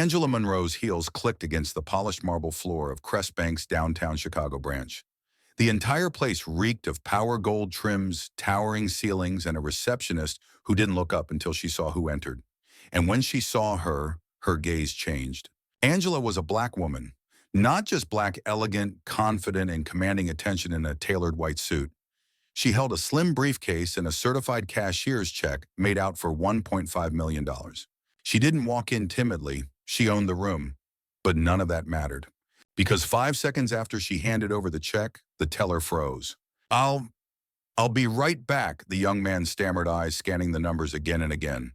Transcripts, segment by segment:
Angela Monroe's heels clicked against the polished marble floor of Crest Bank's downtown Chicago branch. The entire place reeked of power gold trims, towering ceilings, and a receptionist who didn't look up until she saw who entered. And when she saw her, her gaze changed. Angela was a black woman. Not just black, elegant, confident, and commanding attention in a tailored white suit. She held a slim briefcase and a certified cashier's check made out for $1.5 million. She didn't walk in timidly. She owned the room. But none of that mattered. Because 5 seconds after she handed over the check, the teller froze. I'll be right back, the young man's stammered eyes scanning the numbers again and again.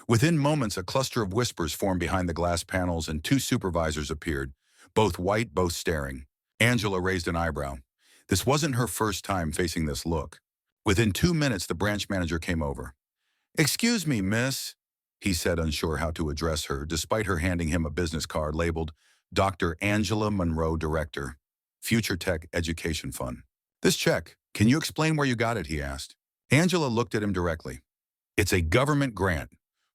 Within moments, a cluster of whispers formed behind the glass panels and two supervisors appeared, both white, both staring. Angela raised an eyebrow. This wasn't her first time facing this look. Within 2 minutes, the branch manager came over. "Excuse me, miss," he said, unsure how to address her, despite her handing him a business card labeled Dr. Angela Monroe, Director, Future Tech Education Fund. "This check, can you explain where you got it?" he asked. Angela looked at him directly. "It's a government grant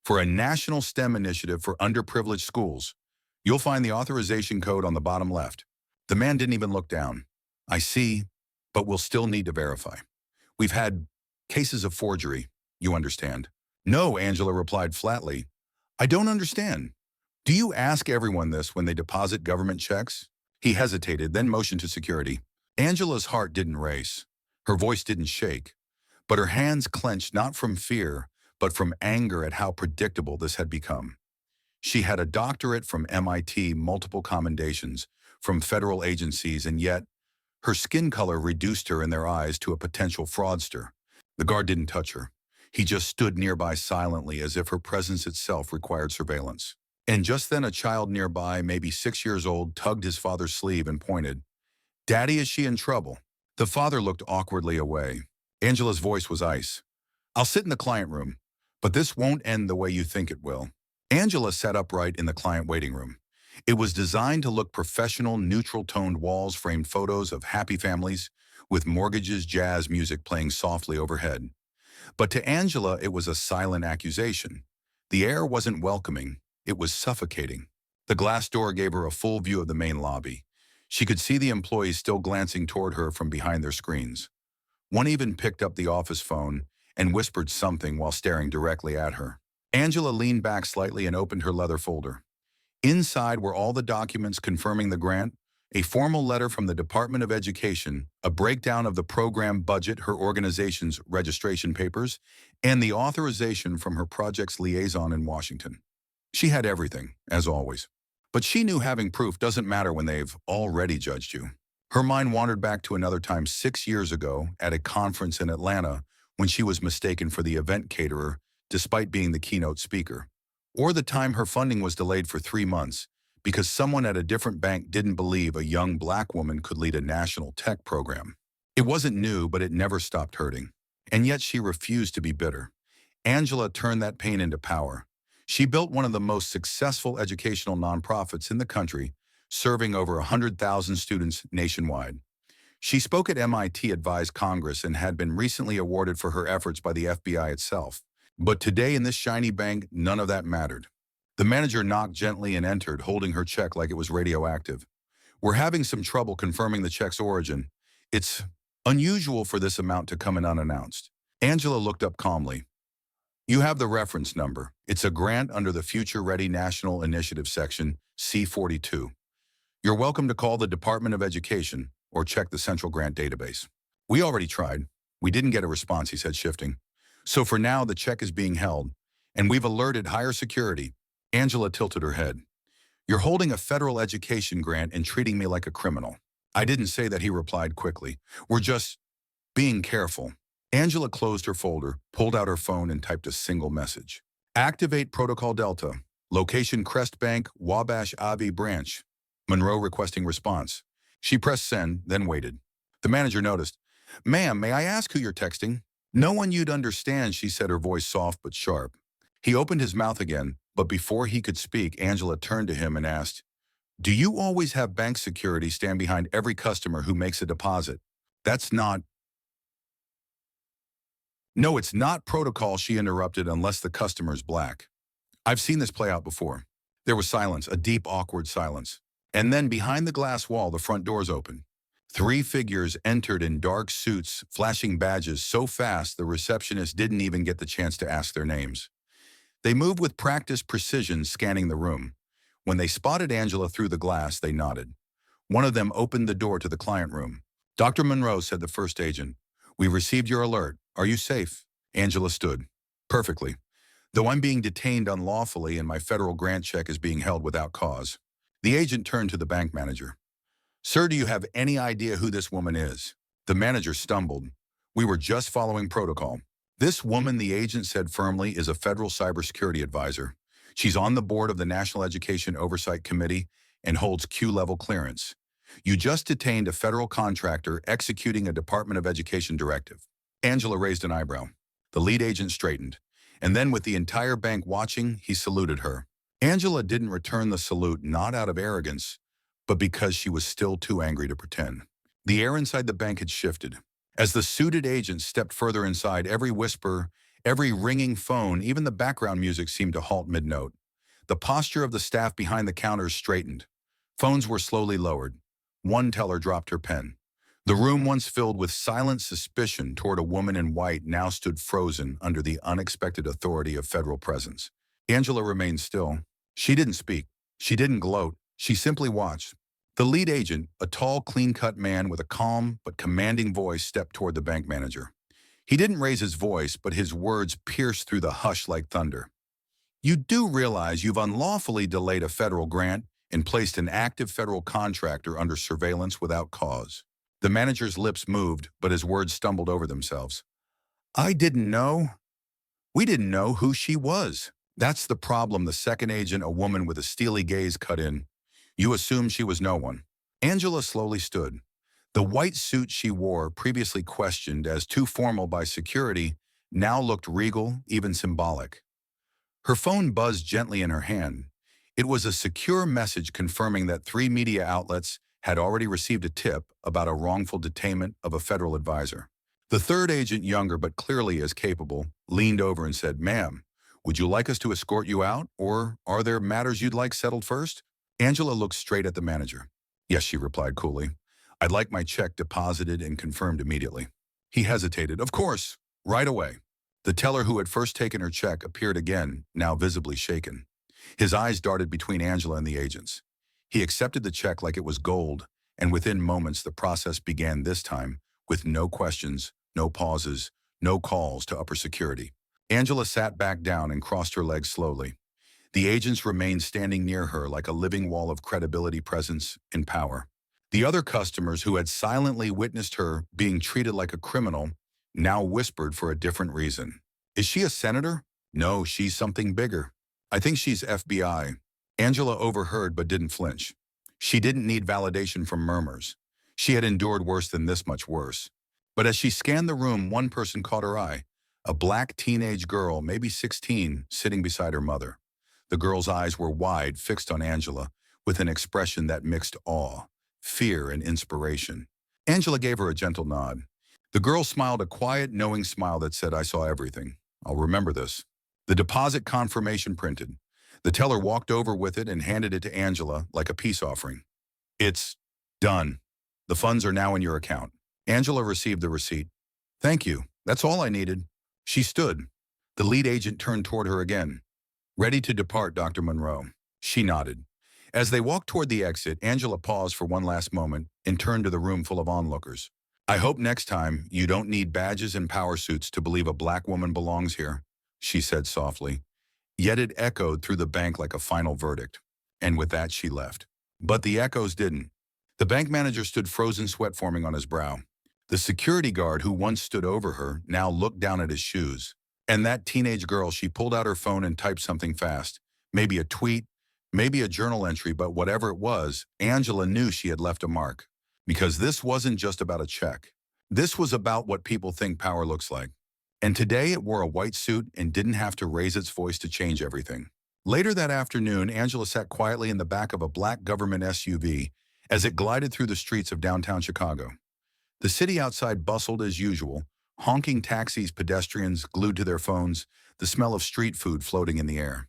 for a national STEM initiative for underprivileged schools. You'll find the authorization code on the bottom left." The man didn't even look down. "I see, but we'll still need to verify. We've had cases of forgery, you understand." "No," Angela replied flatly. "I don't understand. Do you ask everyone this when they deposit government checks?" He hesitated, then motioned to security. Angela's heart didn't race. Her voice didn't shake. But her hands clenched not from fear, but from anger at how predictable this had become. She had a doctorate from MIT, multiple commendations from federal agencies, and yet her skin color reduced her in their eyes to a potential fraudster. The guard didn't touch her. He just stood nearby silently, as if her presence itself required surveillance. And just then a child nearby, maybe 6 years old, tugged his father's sleeve and pointed. "Daddy, is she in trouble?" The father looked awkwardly away. Angela's voice was ice. "I'll sit in the client room, but this won't end the way you think it will." Angela sat upright in the client waiting room. It was designed to look professional, neutral-toned walls framed photos of happy families, with mortgages, jazz music playing softly overhead. But to Angela, it was a silent accusation. The air wasn't welcoming. It was suffocating. The glass door gave her a full view of the main lobby. She could see the employees still glancing toward her from behind their screens. One even picked up the office phone and whispered something while staring directly at her. Angela leaned back slightly and opened her leather folder. Inside were all the documents confirming the grant, a formal letter from the Department of Education, a breakdown of the program budget, her organization's registration papers, and the authorization from her project's liaison in Washington. She had everything, as always. But she knew having proof doesn't matter when they've already judged you. Her mind wandered back to another time 6 years ago at a conference in Atlanta when she was mistaken for the event caterer despite being the keynote speaker. Or the time her funding was delayed for 3 months because someone at a different bank didn't believe a young black woman could lead a national tech program. It wasn't new, but it never stopped hurting. And yet she refused to be bitter. Angela turned that pain into power. She built one of the most successful educational nonprofits in the country, serving over 100,000 students nationwide. She spoke at MIT, advised Congress, and had been recently awarded for her efforts by the FBI itself. But today in this shiny bank, none of that mattered. The manager knocked gently and entered, holding her check like it was radioactive. "We're having some trouble confirming the check's origin. It's unusual for this amount to come in unannounced." Angela looked up calmly. "You have the reference number. It's a grant under the Future Ready National Initiative Section, C42. You're welcome to call the Department of Education or check the Central Grant Database." "We already tried. We didn't get a response," he said, shifting. "So for now, the check is being held, and we've alerted higher security." Angela tilted her head. "You're holding a federal education grant and treating me like a criminal." "I didn't say that," he replied quickly. "We're just being careful." Angela closed her folder, pulled out her phone, and typed a single message. "Activate Protocol Delta. Location Crest Bank, Wabash Abbey Branch. Monroe requesting response." She pressed send, then waited. The manager noticed. "Ma'am, may I ask who you're texting?" "No one you'd understand," she said, her voice soft but sharp. He opened his mouth again, but before he could speak, Angela turned to him and asked, "Do you always have bank security stand behind every customer who makes a deposit?" "That's not—" "No, it's not protocol," she interrupted, "unless the customer's black. I've seen this play out before. There was silence, a deep, awkward silence. And then behind the glass wall, the front doors opened. Three figures entered in dark suits, flashing badges so fast the receptionist didn't even get the chance to ask their names. They moved with practiced precision, scanning the room. When they spotted Angela through the glass, they nodded. One of them opened the door to the client room. "Dr. Monroe," said the first agent. "We received your alert. Are you safe?" Angela stood. "Perfectly. Though I'm being detained unlawfully and my federal grant check is being held without cause." The agent turned to the bank manager. "Sir, do you have any idea who this woman is?" The manager stumbled. "We were just following protocol." "This woman," the agent said firmly, "is a federal cybersecurity advisor. She's on the board of the National Education Oversight Committee and holds Q-level clearance. You just detained a federal contractor executing a Department of Education directive." Angela raised an eyebrow. The lead agent straightened. And then, with the entire bank watching, he saluted her. Angela didn't return the salute, not out of arrogance, but because she was still too angry to pretend. The air inside the bank had shifted. As the suited agent stepped further inside, every whisper, every ringing phone, even the background music seemed to halt mid-note. The posture of the staff behind the counters straightened. Phones were slowly lowered. One teller dropped her pen. The room, once filled with silent suspicion toward a woman in white, now stood frozen under the unexpected authority of federal presence. Angela remained still. She didn't speak. She didn't gloat. She simply watched. The lead agent, a tall, clean-cut man with a calm but commanding voice, stepped toward the bank manager. He didn't raise his voice, but his words pierced through the hush like thunder. "You do realize you've unlawfully delayed a federal grant and placed an active federal contractor under surveillance without cause." The manager's lips moved, but his words stumbled over themselves. "I didn't know. We didn't know who she was." "That's the problem," the second agent, a woman with a steely gaze, cut in. "You assumed she was no one." Angela slowly stood. The white suit she wore, previously questioned as too formal by security, now looked regal, even symbolic. Her phone buzzed gently in her hand. It was a secure message confirming that 3 media outlets had already received a tip about a wrongful detainment of a federal advisor. The third agent, younger but clearly as capable, leaned over and said, "Ma'am, would you like us to escort you out, or are there matters you'd like settled first?" Angela looked straight at the manager. "Yes," she replied coolly. "I'd like my check deposited and confirmed immediately." He hesitated. "Of course, right away." The teller who had first taken her check appeared again, now visibly shaken. His eyes darted between Angela and the agents. He accepted the check like it was gold, and within moments the process began, this time with no questions, no pauses, no calls to upper security. Angela sat back down and crossed her legs slowly. The agents remained standing near her like a living wall of credibility, presence, and power. The other customers who had silently witnessed her being treated like a criminal now whispered for a different reason. "Is she a senator?" "No, she's something bigger. I think she's FBI." Angela overheard but didn't flinch. She didn't need validation from murmurs. She had endured worse than this, much worse. But as she scanned the room, one person caught her eye. A black teenage girl, maybe 16, sitting beside her mother. The girl's eyes were wide, fixed on Angela, with an expression that mixed awe, fear, and inspiration. Angela gave her a gentle nod. The girl smiled, a quiet, knowing smile that said, "I saw everything. I'll remember this." The deposit confirmation printed. The teller walked over with it and handed it to Angela like a peace offering. "It's done. The funds are now in your account." Angela received the receipt. "Thank you. That's all I needed." She stood. The lead agent turned toward her again. "Ready to depart, Dr. Monroe." She nodded. As they walked toward the exit, Angela paused for one last moment and turned to the room full of onlookers. "I hope next time you don't need badges and power suits to believe a black woman belongs here," she said softly. Yet it echoed through the bank like a final verdict. And with that, she left. But the echoes didn't. The bank manager stood, frozen sweat forming on his brow. The security guard who once stood over her now looked down at his shoes. And that teenage girl, she pulled out her phone and typed something fast. Maybe a tweet, maybe a journal entry, but whatever it was, Angela knew she had left a mark. Because this wasn't just about a check. This was about what people think power looks like. And today it wore a white suit and didn't have to raise its voice to change everything. Later that afternoon, Angela sat quietly in the back of a black government SUV as it glided through the streets of downtown Chicago. The city outside bustled as usual, honking taxis, pedestrians glued to their phones, the smell of street food floating in the air.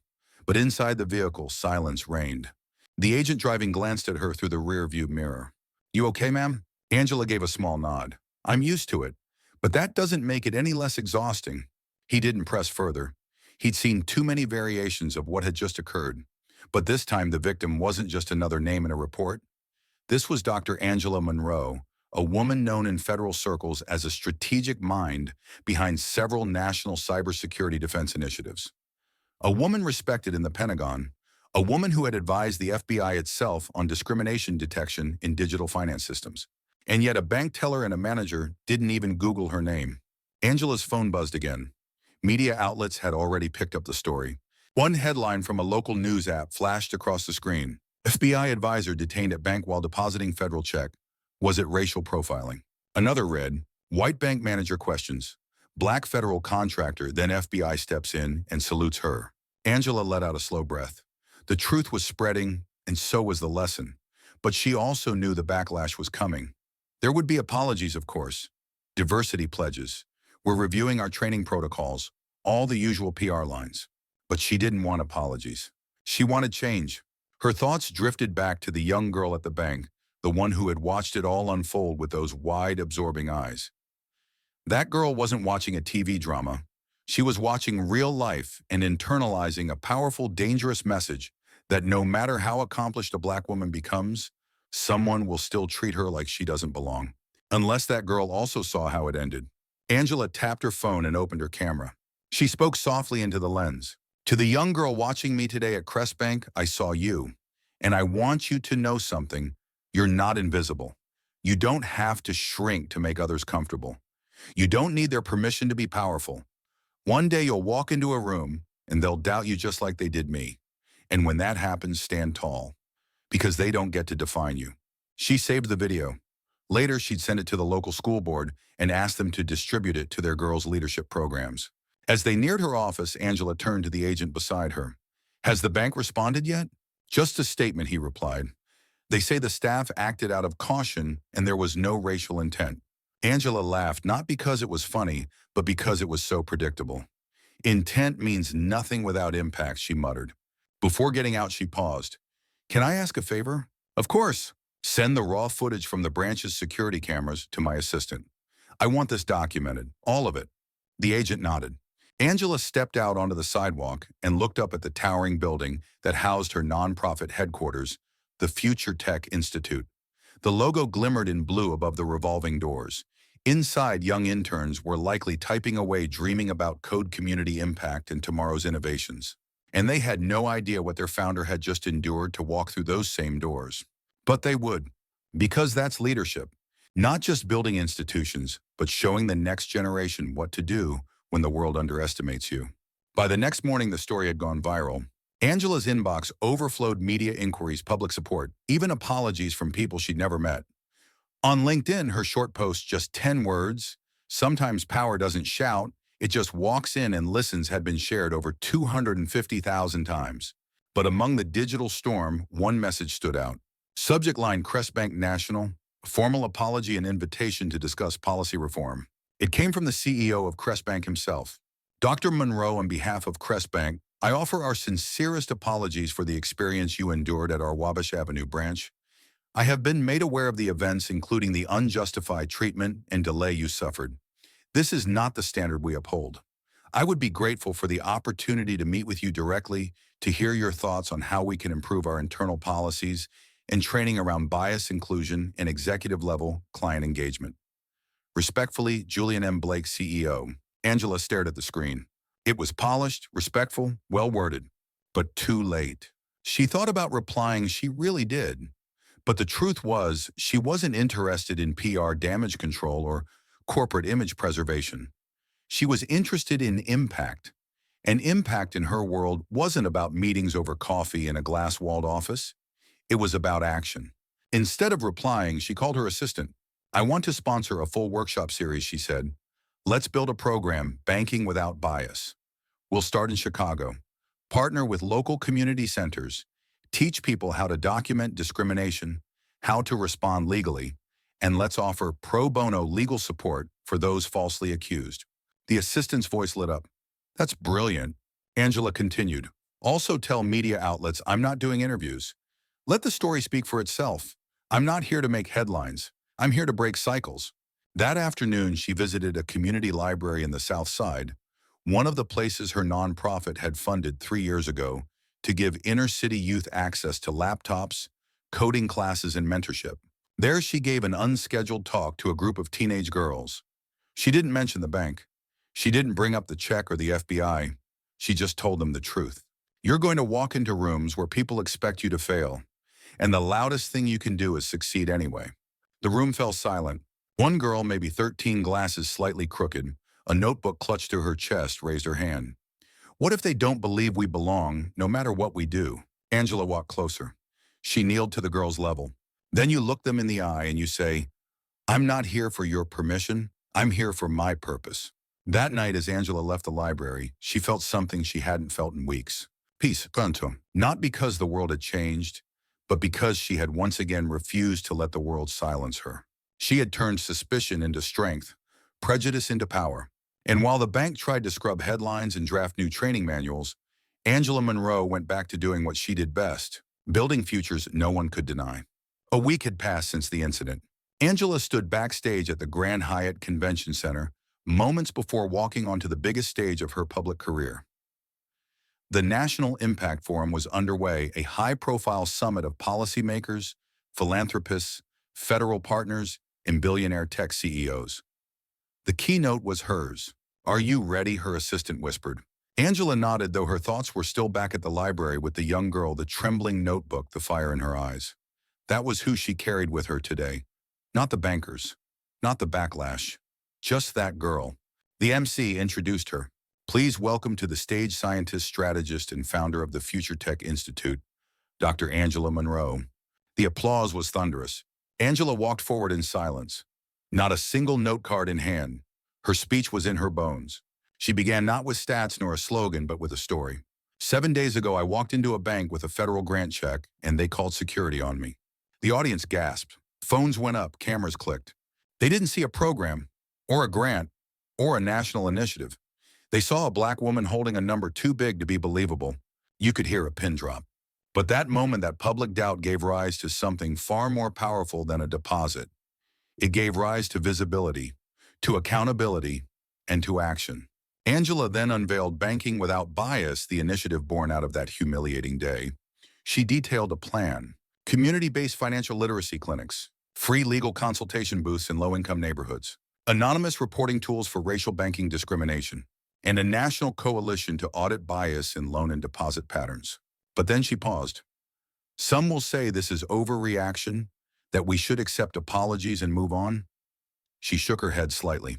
But inside the vehicle, silence reigned. The agent driving glanced at her through the rear-view mirror. "You okay, ma'am?" Angela gave a small nod. "I'm used to it, but that doesn't make it any less exhausting." He didn't press further. He'd seen too many variations of what had just occurred. But this time the victim wasn't just another name in a report. This was Dr. Angela Monroe, a woman known in federal circles as a strategic mind behind several national cybersecurity defense initiatives. A woman respected in the Pentagon, a woman who had advised the FBI itself on discrimination detection in digital finance systems. And yet a bank teller and a manager didn't even Google her name. Angela's phone buzzed again. Media outlets had already picked up the story. One headline from a local news app flashed across the screen. FBI advisor detained at bank while depositing federal check. Was it racial profiling? Another read, white bank manager questions. Black federal contractor, then FBI steps in and salutes her. Angela let out a slow breath. The truth was spreading, and so was the lesson. But she also knew the backlash was coming. There would be apologies, of course. Diversity pledges. We're reviewing our training protocols, all the usual PR lines. But she didn't want apologies. She wanted change. Her thoughts drifted back to the young girl at the bank, the one who had watched it all unfold with those wide, absorbing eyes. That girl wasn't watching a TV drama. She was watching real life and internalizing a powerful, dangerous message that no matter how accomplished a black woman becomes, someone will still treat her like she doesn't belong. Unless that girl also saw how it ended. Angela tapped her phone and opened her camera. She spoke softly into the lens. "To the young girl watching me today at Crest Bank, I saw you. And I want you to know something. You're not invisible. You don't have to shrink to make others comfortable. You don't need their permission to be powerful. One day you'll walk into a room and they'll doubt you just like they did me. And when that happens, stand tall. Because they don't get to define you." She saved the video. Later, she'd send it to the local school board and ask them to distribute it to their girls' leadership programs. As they neared her office, Angela turned to the agent beside her. "Has the bank responded yet?" "Just a statement," he replied. "They say the staff acted out of caution and there was no racial intent." Angela laughed, not because it was funny, but because it was so predictable. "Intent means nothing without impact," she muttered. Before getting out, she paused. "Can I ask a favor?" "Of course. Send the raw footage from the branch's security cameras to my assistant. I want this documented, all of it." The agent nodded. Angela stepped out onto the sidewalk and looked up at the towering building that housed her nonprofit headquarters, the Future Tech Institute. The logo glimmered in blue above the revolving doors. Inside, young interns were likely typing away, dreaming about code community impact and tomorrow's innovations. And they had no idea what their founder had just endured to walk through those same doors. But they would, because that's leadership. Not just building institutions, but showing the next generation what to do when the world underestimates you. By the next morning, the story had gone viral. Angela's inbox overflowed media inquiries, public support, even apologies from people she'd never met. On LinkedIn, her short post, just 10 words, "Sometimes power doesn't shout, it just walks in and listens," had been shared over 250,000 times. But among the digital storm, one message stood out. Subject line: Crest Bank National, a formal apology and invitation to discuss policy reform. It came from the CEO of Crest Bank himself. "Dr. Monroe, on behalf of Crest Bank, I offer our sincerest apologies for the experience you endured at our Wabash Avenue branch. I have been made aware of the events, including the unjustified treatment and delay you suffered. This is not the standard we uphold. I would be grateful for the opportunity to meet with you directly, to hear your thoughts on how we can improve our internal policies and training around bias, inclusion, and executive-level client engagement. Respectfully, Julian M. Blake, CEO." Angela stared at the screen. It was polished, respectful, well-worded, but too late. She thought about replying, she really did. But the truth was, she wasn't interested in PR damage control or corporate image preservation. She was interested in impact. And impact in her world wasn't about meetings over coffee in a glass-walled office. It was about action. Instead of replying, she called her assistant. "I want to sponsor a full workshop series," she said. "Let's build a program, Banking Without Bias. We'll start in Chicago. Partner with local community centers. Teach people how to document discrimination, how to respond legally, and let's offer pro bono legal support for those falsely accused." The assistant's voice lit up. "That's brilliant." Angela continued. Also tell media outlets I'm not doing interviews. Let the story speak for itself. I'm not here to make headlines. I'm here to break cycles. That afternoon, she visited a community library in the South Side, one of the places her nonprofit had funded 3 years ago to give inner-city youth access to laptops, coding classes, and mentorship. There she gave an unscheduled talk to a group of teenage girls. She didn't mention the bank. She didn't bring up the check or the FBI. She just told them the truth. You're going to walk into rooms where people expect you to fail, and the loudest thing you can do is succeed anyway. The room fell silent. One girl, maybe 13, glasses slightly crooked, a notebook clutched to her chest, raised her hand. What if they don't believe we belong, no matter what we do? Angela walked closer. She kneeled to the girl's level. Then you look them in the eye and you say, I'm not here for your permission. I'm here for my purpose. That night, as Angela left the library, she felt something she hadn't felt in weeks. Peace, quantum. Not because the world had changed, but because she had once again refused to let the world silence her. She had turned suspicion into strength, prejudice into power. And while the bank tried to scrub headlines and draft new training manuals, Angela Monroe went back to doing what she did best, building futures no one could deny. A week had passed since the incident. Angela stood backstage at the Grand Hyatt Convention Center moments before walking onto the biggest stage of her public career. The National Impact Forum was underway, a high-profile summit of policymakers, philanthropists, federal partners, and billionaire tech CEOs. The keynote was hers. Are you ready? Her assistant whispered. Angela nodded, though her thoughts were still back at the library with the young girl, the trembling notebook, the fire in her eyes. That was who she carried with her today. Not the bankers, not the backlash, just that girl. The MC introduced her. Please welcome to the stage scientist, strategist, and founder of the Future Tech Institute, Dr. Angela Monroe. The applause was thunderous. Angela walked forward in silence, not a single note card in hand. Her speech was in her bones. She began not with stats nor a slogan, but with a story. 7 days ago, I walked into a bank with a federal grant check, and they called security on me. The audience gasped. Phones went up, cameras clicked. They didn't see a program, or a grant, or a national initiative. They saw a black woman holding a number too big to be believable. You could hear a pin drop. But that moment, that public doubt gave rise to something far more powerful than a deposit. It gave rise to visibility, to accountability, and to action. Angela then unveiled Banking Without Bias, the initiative born out of that humiliating day. She detailed a plan: community-based financial literacy clinics, free legal consultation booths in low-income neighborhoods, anonymous reporting tools for racial banking discrimination, and a national coalition to audit bias in loan and deposit patterns. But then she paused. Some will say this is overreaction, that we should accept apologies and move on. She shook her head slightly.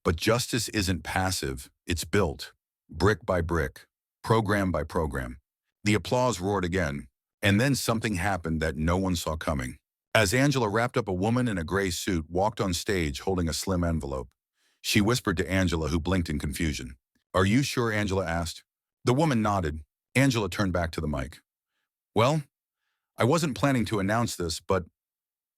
But justice isn't passive, it's built, brick by brick, program by program. The applause roared again, and then something happened that no one saw coming. As Angela wrapped up, a woman in a gray suit walked on stage holding a slim envelope. She whispered to Angela, who blinked in confusion. Are you sure? Angela asked. The woman nodded. Angela turned back to the mic. Well, I wasn't planning to announce this, but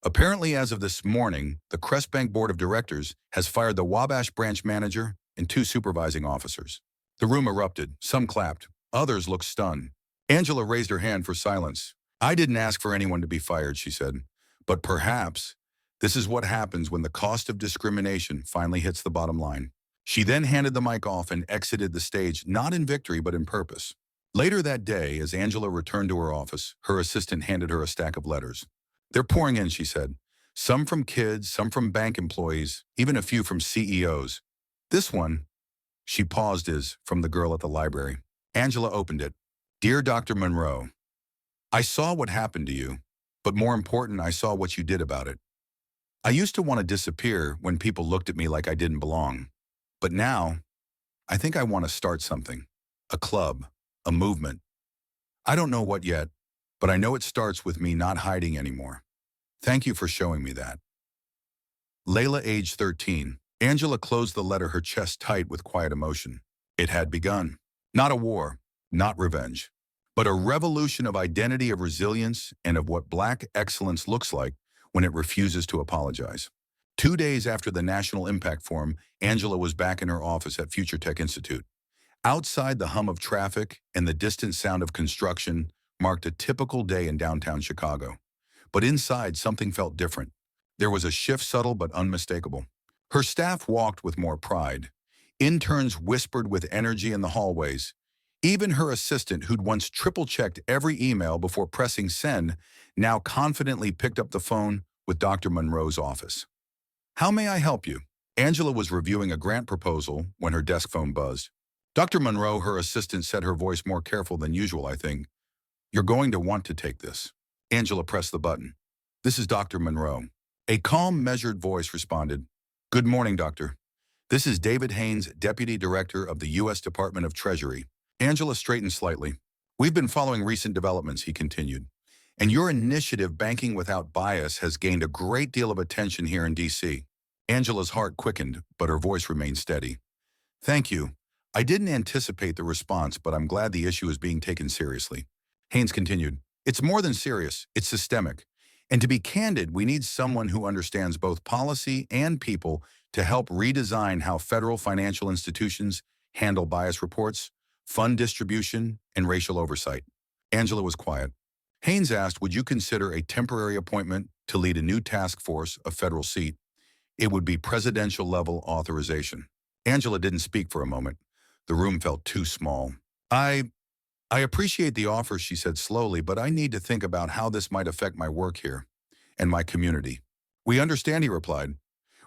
apparently as of this morning, the Crest Bank Board of Directors has fired the Wabash branch manager and 2 supervising officers. The room erupted. Some clapped. Others looked stunned. Angela raised her hand for silence. I didn't ask for anyone to be fired, she said. But perhaps this is what happens when the cost of discrimination finally hits the bottom line. She then handed the mic off and exited the stage, not in victory, but in purpose. Later that day, as Angela returned to her office, her assistant handed her a stack of letters. They're pouring in, she said. Some from kids, some from bank employees, even a few from CEOs. This one, she paused, is from the girl at the library. Angela opened it. Dear Dr. Monroe, I saw what happened to you, but more important, I saw what you did about it. I used to want to disappear when people looked at me like I didn't belong. But now, I think I want to start something. A club, a movement. I don't know what yet, but I know it starts with me not hiding anymore. Thank you for showing me that. Layla, age 13. Angela closed the letter, her chest tight with quiet emotion. It had begun. Not a war, not revenge, but a revolution of identity, of resilience, and of what Black excellence looks like when it refuses to apologize. 2 days after the National Impact Forum, Angela was back in her office at Future Tech Institute. Outside, the hum of traffic and the distant sound of construction marked a typical day in downtown Chicago. But inside, something felt different. There was a shift subtle but unmistakable. Her staff walked with more pride. Interns whispered with energy in the hallways. Even her assistant, who'd once triple-checked every email before pressing send, now confidently picked up the phone with Dr. Monroe's office. "How may I help you?" Angela was reviewing a grant proposal when her desk phone buzzed. "Dr. Monroe," her assistant said, her voice more careful than usual, "I think. You're going to want to take this." Angela pressed the button. "This is Dr. Monroe." A calm, measured voice responded. "Good morning, Doctor. This is David Haynes, Deputy Director of the U.S. Department of Treasury." Angela straightened slightly. "We've been following recent developments," he continued, "and your initiative, Banking Without Bias, has gained a great deal of attention here in D.C." Angela's heart quickened, but her voice remained steady. "Thank you. I didn't anticipate the response, but I'm glad the issue is being taken seriously." Haynes continued, "It's more than serious, it's systemic. And to be candid, we need someone who understands both policy and people to help redesign how federal financial institutions handle bias reports, fund distribution, and racial oversight." Angela was quiet. Haynes asked, "Would you consider a temporary appointment to lead a new task force, a federal seat? It would be presidential-level authorization." Angela didn't speak for a moment. The room felt too small. I appreciate the offer," she said slowly, "but I need to think about how this might affect my work here and my community." "We understand," he replied.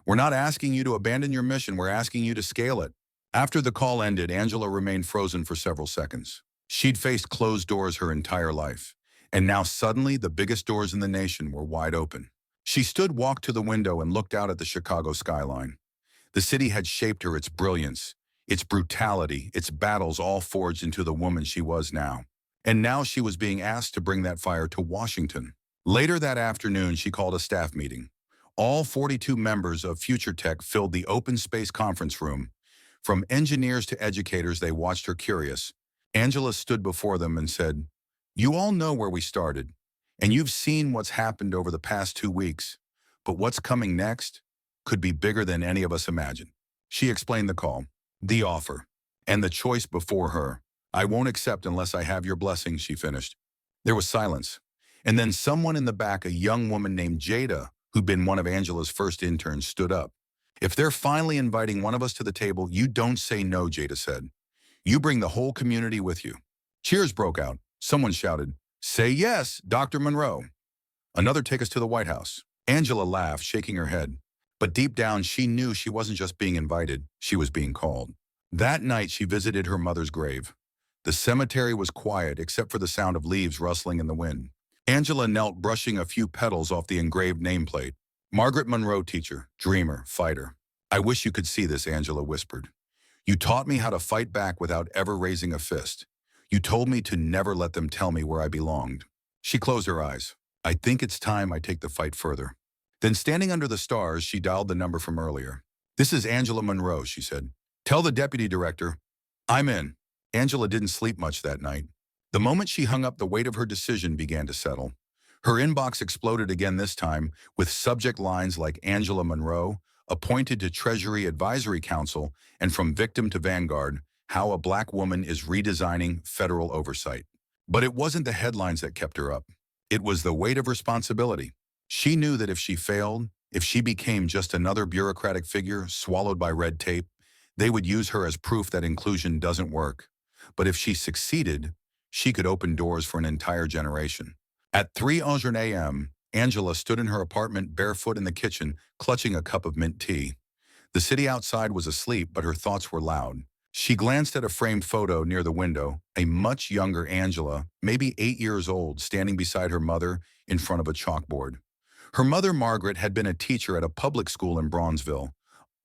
"We're not asking you to abandon your mission, we're asking you to scale it." After the call ended, Angela remained frozen for several seconds. She'd faced closed doors her entire life, and now suddenly the biggest doors in the nation were wide open. She walked to the window and looked out at the Chicago skyline. The city had shaped her, its brilliance, its brutality, its battles all forged into the woman she was now. And now she was being asked to bring that fire to Washington. Later that afternoon, she called a staff meeting. All 42 members of Future Tech filled the open space conference room. From engineers to educators, they watched her curious. Angela stood before them and said, "You all know where we started, and you've seen what's happened over the past 2 weeks. But what's coming next could be bigger than any of us imagined." She explained the call, the offer, and the choice before her. "I won't accept unless I have your blessing," she finished. There was silence. And then someone in the back, a young woman named Jada, who'd been one of Angela's first interns, stood up. "If they're finally inviting one of us to the table, you don't say no," Jada said. "You bring the whole community with you." Cheers broke out. Someone shouted, "Say yes, Dr. Monroe." Another, "Take us to the White House." Angela laughed, shaking her head. But deep down, she knew she wasn't just being invited, she was being called. That night, she visited her mother's grave. The cemetery was quiet except for the sound of leaves rustling in the wind. Angela knelt, brushing a few petals off the engraved nameplate. "Margaret Monroe, teacher, dreamer, fighter." "I wish you could see this," Angela whispered. "You taught me how to fight back without ever raising a fist. You told me to never let them tell me where I belonged." She closed her eyes. "I think it's time I take the fight further." Then, standing under the stars, she dialed the number from earlier. "This is Angela Monroe," she said. "Tell the deputy director I'm in." Angela didn't sleep much that night. The moment she hung up, the weight of her decision began to settle. Her inbox exploded again, this time with subject lines like "Angela Monroe, appointed to Treasury Advisory Council," and "From Victim to Vanguard, How a Black Woman is Redesigning Federal Oversight." But it wasn't the headlines that kept her up. It was the weight of responsibility. She knew that if she failed, if she became just another bureaucratic figure swallowed by red tape, they would use her as proof that inclusion doesn't work. But if she succeeded, she could open doors for an entire generation. At 3:00 a.m., Angela stood in her apartment, barefoot in the kitchen, clutching a cup of mint tea. The city outside was asleep, but her thoughts were loud. She glanced at a framed photo near the window, a much younger Angela, maybe 8 years old, standing beside her mother in front of a chalkboard. Her mother, Margaret, had been a teacher at a public school in Bronzeville.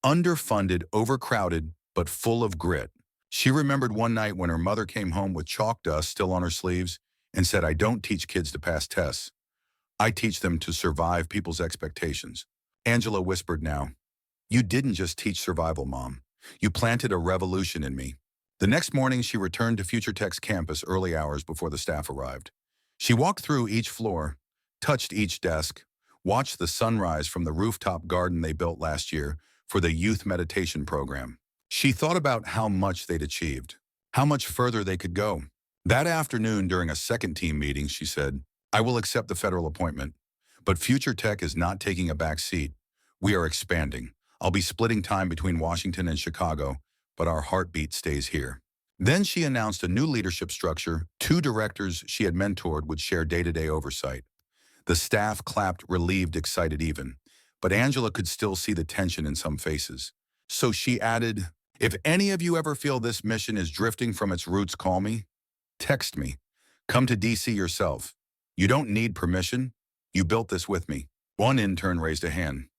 Underfunded, overcrowded, but full of grit. She remembered one night when her mother came home with chalk dust still on her sleeves and said, "I don't teach kids to pass tests. I teach them to survive people's expectations." Angela whispered now, "You didn't just teach survival, Mom. You planted a revolution in me." The next morning, she returned to Future Tech's campus early hours before the staff arrived. She walked through each floor, touched each desk, watched the sunrise from the rooftop garden they built last year for the youth meditation program. She thought about how much they'd achieved. how much further they could go. That afternoon, during a second team meeting, she said, I will accept the federal appointment, but future tech is not taking a back seat. We are expanding. I'll be splitting time between Washington and Chicago, but our heartbeat stays here. Then she announced a new leadership structure. 2 directors she had mentored would share day-to-day oversight. The staff clapped, relieved, excited even, but Angela could still see the tension in some faces. So she added, if any of you ever feel this mission is drifting from its roots, call me. Text me. Come to DC yourself. You don't need permission. You built this with me. One intern raised a hand.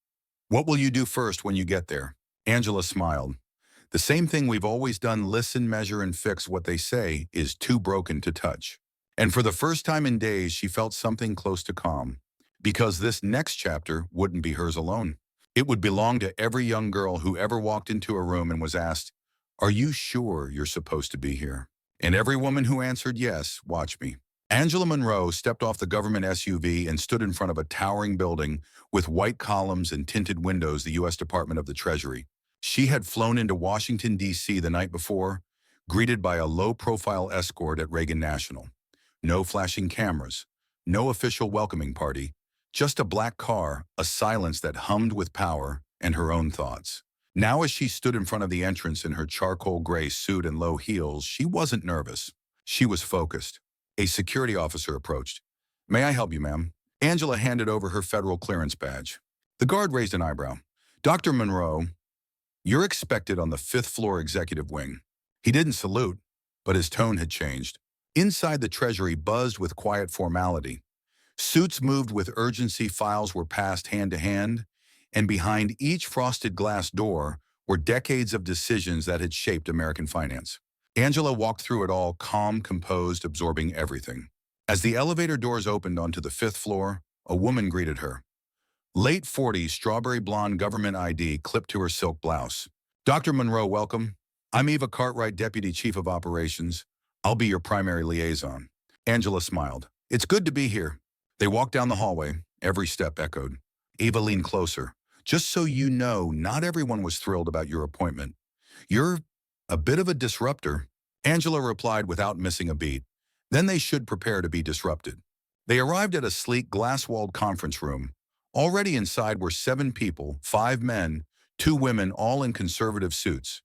What will you do first when you get there? Angela smiled. The same thing we've always done, listen, measure, and fix what they say is too broken to touch. And for the first time in days, she felt something close to calm. Because this next chapter wouldn't be hers alone. It would belong to every young girl who ever walked into a room and was asked, are you sure you're supposed to be here? And every woman who answered yes, watch me. Angela Monroe stepped off the government SUV and stood in front of a towering building with white columns and tinted windows, the U.S. Department of the Treasury. She had flown into Washington, D.C. the night before, greeted by a low-profile escort at Reagan National. No flashing cameras, no official welcoming party, just a black car, a silence that hummed with power and her own thoughts. Now as she stood in front of the entrance in her charcoal gray suit and low heels, she wasn't nervous. She was focused. A security officer approached. May I help you, ma'am? Angela handed over her federal clearance badge. The guard raised an eyebrow. Dr. Monroe, you're expected on the 5th floor executive wing. He didn't salute, but his tone had changed. Inside the Treasury buzzed with quiet formality. Suits moved with urgency, files were passed hand to hand, and behind each frosted glass door were decades of decisions that had shaped American finance. Angela walked through it all, calm, composed, absorbing everything. As the elevator doors opened onto the 5th floor, a woman greeted her. Late 40s, strawberry blonde, government ID clipped to her silk blouse. Dr. Monroe, welcome. I'm Eva Cartwright, Deputy Chief of Operations. I'll be your primary liaison. Angela smiled. It's good to be here. They walked down the hallway. Every step echoed. Eva leaned closer. Just so you know, not everyone was thrilled about your appointment. You're a bit of a disruptor. Angela replied without missing a beat. Then they should prepare to be disrupted. They arrived at a sleek, glass-walled conference room. Already inside were 7 people, 5 men, 2 women, all in conservative suits.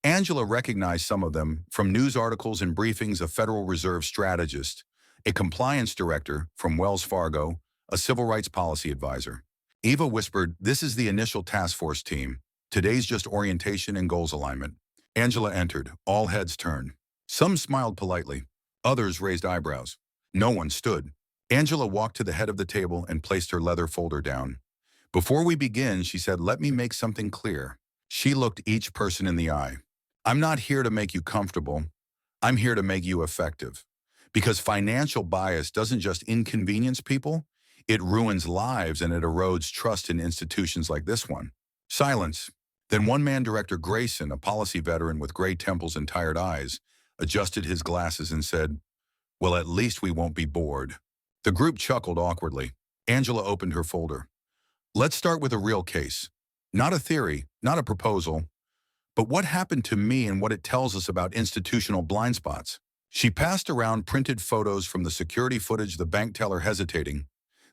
Angela recognized some of them from news articles and briefings: a Federal Reserve strategist, a compliance director from Wells Fargo, a civil rights policy advisor. Eva whispered, this is the initial task force team. Today's just orientation and goals alignment. Angela entered. All heads turned. Some smiled politely. Others raised eyebrows. No one stood. Angela walked to the head of the table and placed her leather folder down. Before we begin, she said, let me make something clear. She looked each person in the eye. I'm not here to make you comfortable. I'm here to make you effective. Because financial bias doesn't just inconvenience people, it ruins lives and it erodes trust in institutions like this one. Silence. Then one-man director Grayson, a policy veteran with gray temples and tired eyes, adjusted his glasses and said, well, at least we won't be bored. The group chuckled awkwardly. Angela opened her folder. Let's start with a real case. Not a theory, not a proposal, but what happened to me and what it tells us about institutional blind spots. She passed around printed photos from the security footage, the bank teller hesitating,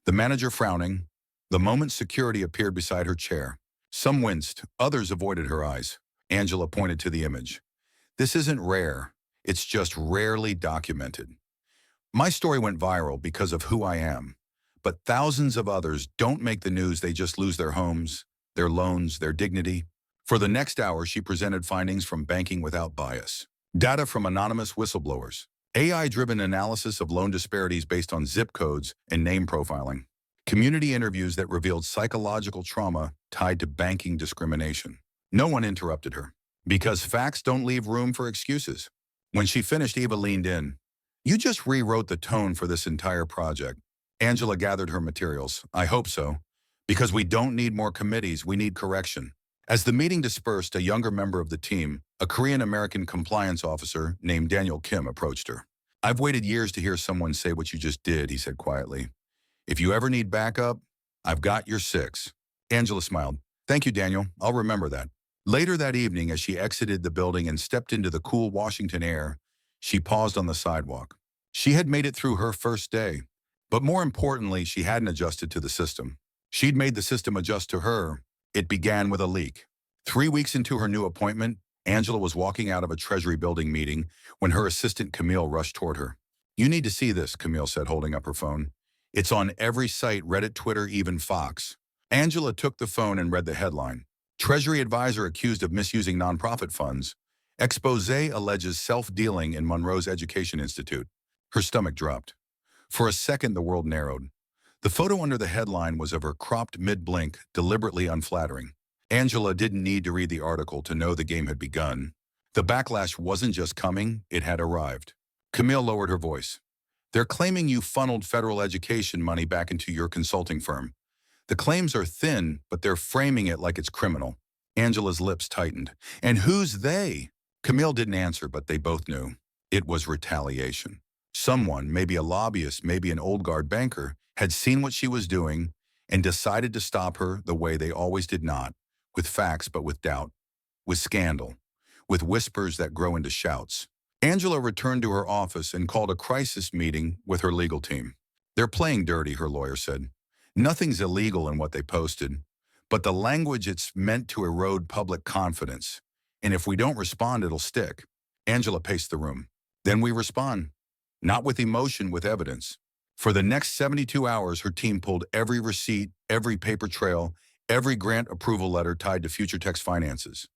the manager frowning, the moment security appeared beside her chair. Some winced, others avoided her eyes. Angela pointed to the image. This isn't rare, it's just rarely documented. My story went viral because of who I am, but thousands of others don't make the news, they just lose their homes, their loans, their dignity. For the next hour, she presented findings from Banking Without Bias, data from anonymous whistleblowers, AI-driven analysis of loan disparities based on zip codes and name profiling, community interviews that revealed psychological trauma tied to banking discrimination. No one interrupted her, because facts don't leave room for excuses. When she finished, Eva leaned in. You just rewrote the tone for this entire project. Angela gathered her materials. I hope so. Because we don't need more committees, we need correction. As the meeting dispersed, a younger member of the team, a Korean-American compliance officer named Daniel Kim, approached her. I've waited years to hear someone say what you just did, he said quietly. If you ever need backup, I've got your 6. Angela smiled. Thank you, Daniel. I'll remember that. Later that evening, as she exited the building and stepped into the cool Washington air, she paused on the sidewalk. She had made it through her first day, but more importantly, she hadn't adjusted to the system. She'd made the system adjust to her. It began with a leak. 3 weeks into her new appointment, Angela was walking out of a Treasury building meeting when her assistant Camille rushed toward her. "You need to see this," Camille said, holding up her phone. "It's on every site, Reddit, Twitter, even Fox." Angela took the phone and read the headline. Treasury advisor accused of misusing nonprofit funds. Expose alleges self-dealing in Monroe's Education Institute. Her stomach dropped. For a second, the world narrowed. The photo under the headline was of her cropped mid-blink, deliberately unflattering. Angela didn't need to read the article to know the game had begun. The backlash wasn't just coming, it had arrived. Camille lowered her voice. "They're claiming you funneled federal education money back into your consulting firm. The claims are thin, but they're framing it like it's criminal." Angela's lips tightened. "And who's they?" Camille didn't answer, but they both knew. It was retaliation. Someone, maybe a lobbyist, maybe an old guard banker, had seen what she was doing and decided to stop her the way they always did not, with facts but with doubt, with scandal, with whispers that grow into shouts. Angela returned to her office and called a crisis meeting with her legal team. "They're playing dirty," her lawyer said. "Nothing's illegal in what they posted, but the language, it's meant to erode public confidence. And if we don't respond, it'll stick." Angela paced the room. "Then we respond. Not with emotion, with evidence." For the next 72 hours, her team pulled every receipt, every paper trail, every grant approval letter tied to Future Tech's finances.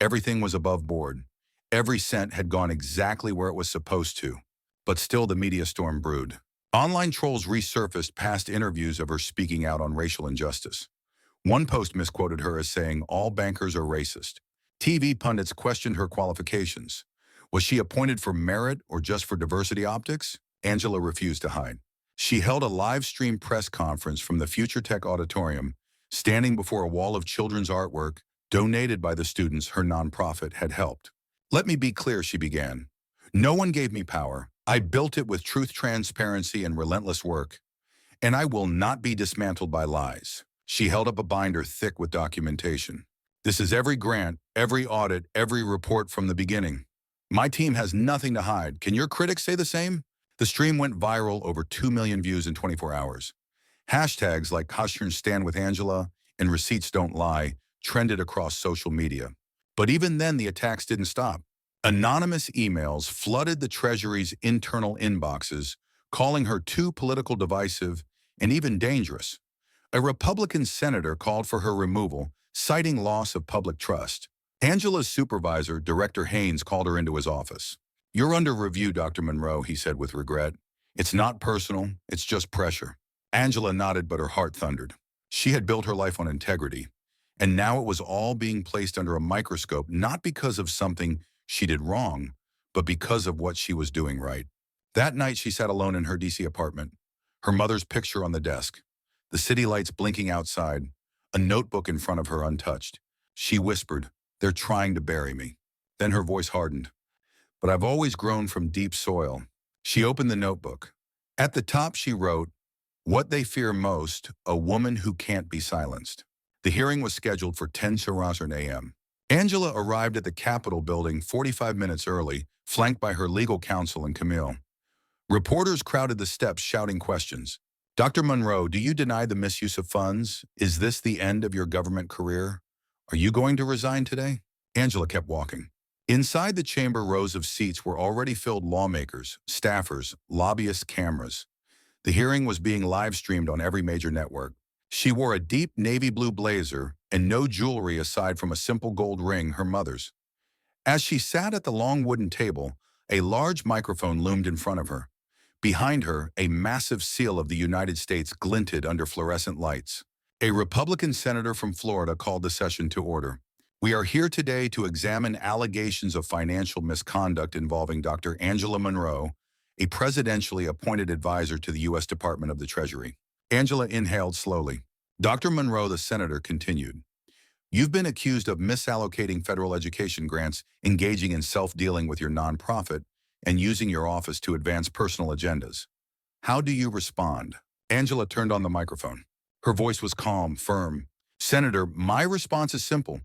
Everything was above board. Every cent had gone exactly where it was supposed to. But still the media storm brewed. Online trolls resurfaced past interviews of her speaking out on racial injustice. One post misquoted her as saying, "All bankers are racist." TV pundits questioned her qualifications. Was she appointed for merit or just for diversity optics? Angela refused to hide. She held a live-stream press conference from the Future Tech auditorium, standing before a wall of children's artwork donated by the students her nonprofit had helped. "Let me be clear," she began. "No one gave me power. I built it with truth, transparency, and relentless work. And I will not be dismantled by lies." She held up a binder thick with documentation. "This is every grant, every audit, every report from the beginning. My team has nothing to hide. Can your critics say the same?" The stream went viral, over 2 million views in 24 hours. Hashtags like #CautionStandWithAngela and Receipts Don't Lie trended across social media. But even then, the attacks didn't stop. Anonymous emails flooded the Treasury's internal inboxes, calling her too political, divisive, and even dangerous. A Republican senator called for her removal, citing loss of public trust. Angela's supervisor, Director Haynes, called her into his office. "You're under review, Dr. Monroe," he said with regret. "It's not personal, it's just pressure." Angela nodded, but her heart thundered. She had built her life on integrity, and now it was all being placed under a microscope, not because of something she did wrong, but because of what she was doing right. That night, she sat alone in her DC apartment, her mother's picture on the desk, the city lights blinking outside, a notebook in front of her untouched. She whispered, "They're trying to bury me." Then her voice hardened. "But I've always grown from deep soil." She opened the notebook. At the top, she wrote, "What they fear most, a woman who can't be silenced." The hearing was scheduled for 10:00 a.m. Angela arrived at the Capitol building 45 minutes early, flanked by her legal counsel and Camille. Reporters crowded the steps shouting questions. "Dr. Monroe, do you deny the misuse of funds? Is this the end of your government career? Are you going to resign today?" Angela kept walking. Inside the chamber, rows of seats were already filled: lawmakers, staffers, lobbyists, cameras. The hearing was being live-streamed on every major network. She wore a deep navy blue blazer and no jewelry aside from a simple gold ring, her mother's. As she sat at the long wooden table, a large microphone loomed in front of her. Behind her, a massive seal of the United States glinted under fluorescent lights. A Republican senator from Florida called the session to order. "We are here today to examine allegations of financial misconduct involving Dr. Angela Monroe, a presidentially appointed advisor to the U.S. Department of the Treasury." Angela inhaled slowly. Dr. Monroe, the senator, continued, "You've been accused of misallocating federal education grants, engaging in self-dealing with your nonprofit, and using your office to advance personal agendas. How do you respond?" Angela turned on the microphone. Her voice was calm, firm. "Senator, my response is simple.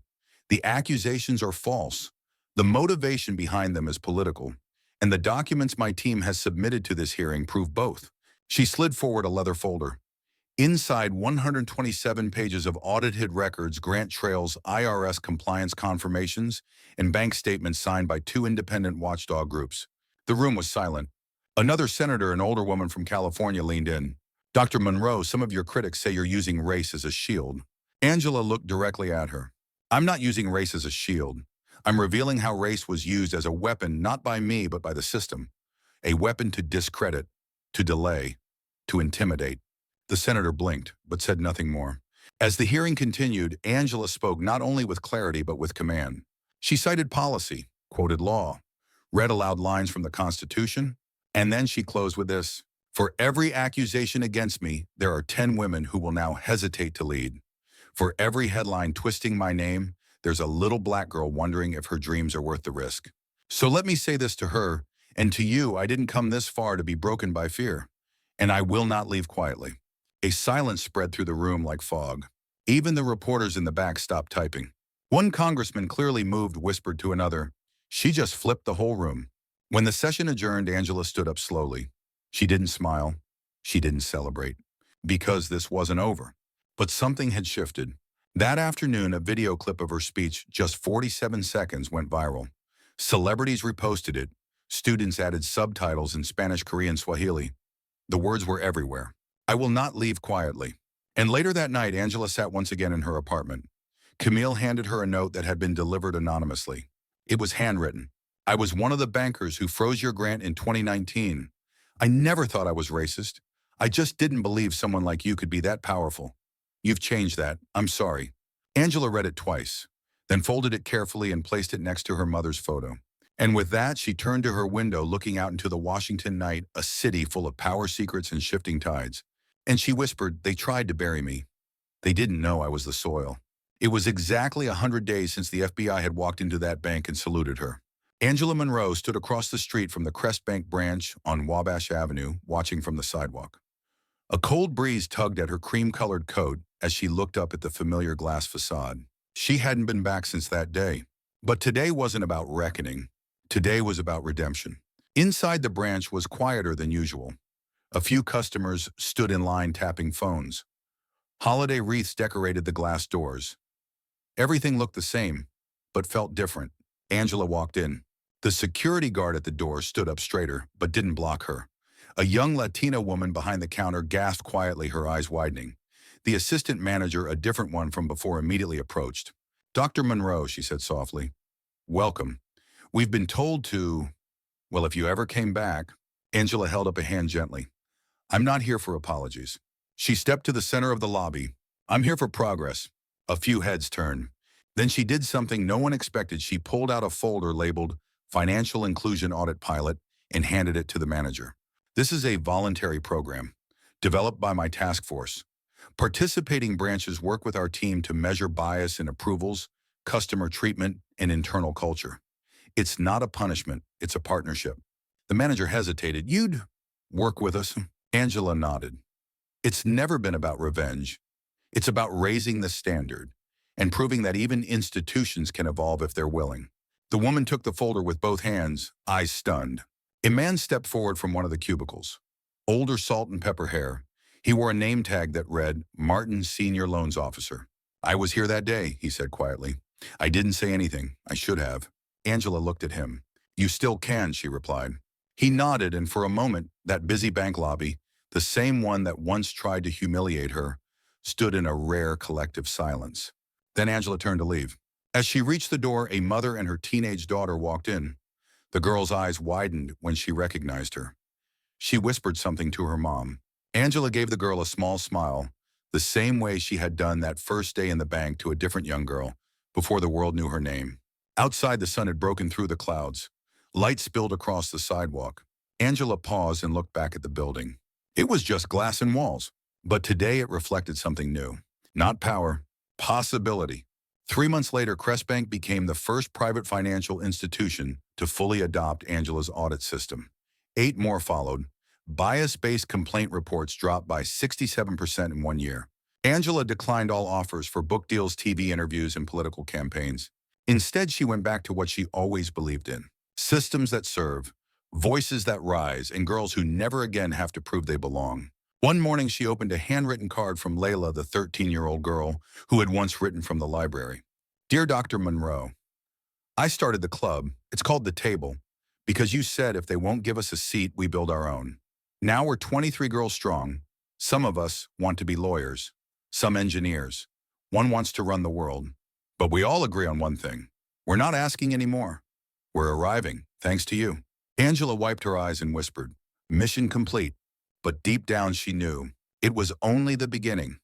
The accusations are false. The motivation behind them is political, and the documents my team has submitted to this hearing prove both. She slid forward a leather folder. Inside 127 pages of audited records, grant trails, IRS compliance confirmations, and bank statements signed by two independent watchdog groups. The room was silent. Another senator, an older woman from California, leaned in. Dr. Monroe, some of your critics say you're using race as a shield. Angela looked directly at her. I'm not using race as a shield. I'm revealing how race was used as a weapon, not by me, but by the system. A weapon to discredit, to delay, to intimidate. The senator blinked, but said nothing more. As the hearing continued, Angela spoke not only with clarity, but with command. She cited policy, quoted law, read aloud lines from the Constitution, and then she closed with this. For every accusation against me, there are 10 women who will now hesitate to lead. For every headline twisting my name, there's a little black girl wondering if her dreams are worth the risk. So let me say this to her, and to you, I didn't come this far to be broken by fear, and I will not leave quietly. A silence spread through the room like fog. Even the reporters in the back stopped typing. One congressman, clearly moved, whispered to another, "She just flipped the whole room." When the session adjourned, Angela stood up slowly. She didn't smile. She didn't celebrate. Because this wasn't over. But something had shifted. That afternoon, a video clip of her speech, just 47 seconds, went viral. Celebrities reposted it. Students added subtitles in Spanish, Korean, Swahili. The words were everywhere. I will not leave quietly. And later that night, Angela sat once again in her apartment. Camille handed her a note that had been delivered anonymously. It was handwritten. I was one of the bankers who froze your grant in 2019. I never thought I was racist. I just didn't believe someone like you could be that powerful. You've changed that. I'm sorry. Angela read it twice, then folded it carefully and placed it next to her mother's photo. And with that, she turned to her window, looking out into the Washington night, a city full of power secrets and shifting tides. And she whispered, they tried to bury me. They didn't know I was the soil. It was exactly 100 days since the FBI had walked into that bank and saluted her. Angela Monroe stood across the street from the Crest Bank branch on Wabash Avenue, watching from the sidewalk. A cold breeze tugged at her cream-colored coat as she looked up at the familiar glass facade. She hadn't been back since that day. But today wasn't about reckoning. Today was about redemption. Inside the branch was quieter than usual. A few customers stood in line tapping phones. Holiday wreaths decorated the glass doors. Everything looked the same, but felt different. Angela walked in. The security guard at the door stood up straighter, but didn't block her. A young Latina woman behind the counter gasped quietly, her eyes widening. The assistant manager, a different one from before, immediately approached. Dr. Monroe, she said softly. Welcome. We've been told to... Well, if you ever came back... Angela held up a hand gently. I'm not here for apologies. She stepped to the center of the lobby. I'm here for progress. A few heads turned. Then she did something no one expected. She pulled out a folder labeled Financial Inclusion Audit Pilot and handed it to the manager. This is a voluntary program, developed by my task force. Participating branches work with our team to measure bias in approvals, customer treatment, and internal culture. It's not a punishment, it's a partnership. The manager hesitated. You'd work with us? Angela nodded. It's never been about revenge. It's about raising the standard and proving that even institutions can evolve if they're willing. The woman took the folder with both hands, eyes stunned. A man stepped forward from one of the cubicles. Older, salt and pepper hair. He wore a name tag that read, Martin, Senior Loans Officer. I was here that day, he said quietly. I didn't say anything. I should have. Angela looked at him. You still can, she replied. He nodded, and for a moment, that busy bank lobby, the same one that once tried to humiliate her, stood in a rare collective silence. Then Angela turned to leave. As she reached the door, a mother and her teenage daughter walked in. The girl's eyes widened when she recognized her. She whispered something to her mom. Angela gave the girl a small smile, the same way she had done that first day in the bank to a different young girl, before the world knew her name. Outside, the sun had broken through the clouds. Light spilled across the sidewalk. Angela paused and looked back at the building. It was just glass and walls, but today it reflected something new. Not power, possibility. 3 months later, Crest Bank became the first private financial institution to fully adopt Angela's audit system. 8 more followed. Bias-based complaint reports dropped by 67% in 1 year. Angela declined all offers for book deals, TV interviews, and political campaigns. Instead, she went back to what she always believed in: systems that serve, voices that rise, and girls who never again have to prove they belong. One morning, she opened a handwritten card from Layla, the 13-year-old girl who had once written from the library. Dear Dr. Monroe, I started the club, it's called The Table, because you said if they won't give us a seat, we build our own. Now we're 23 girls strong. Some of us want to be lawyers, some engineers. One wants to run the world. But we all agree on one thing. We're not asking anymore. We're arriving, thanks to you. Angela wiped her eyes and whispered, mission complete. But deep down she knew it was only the beginning.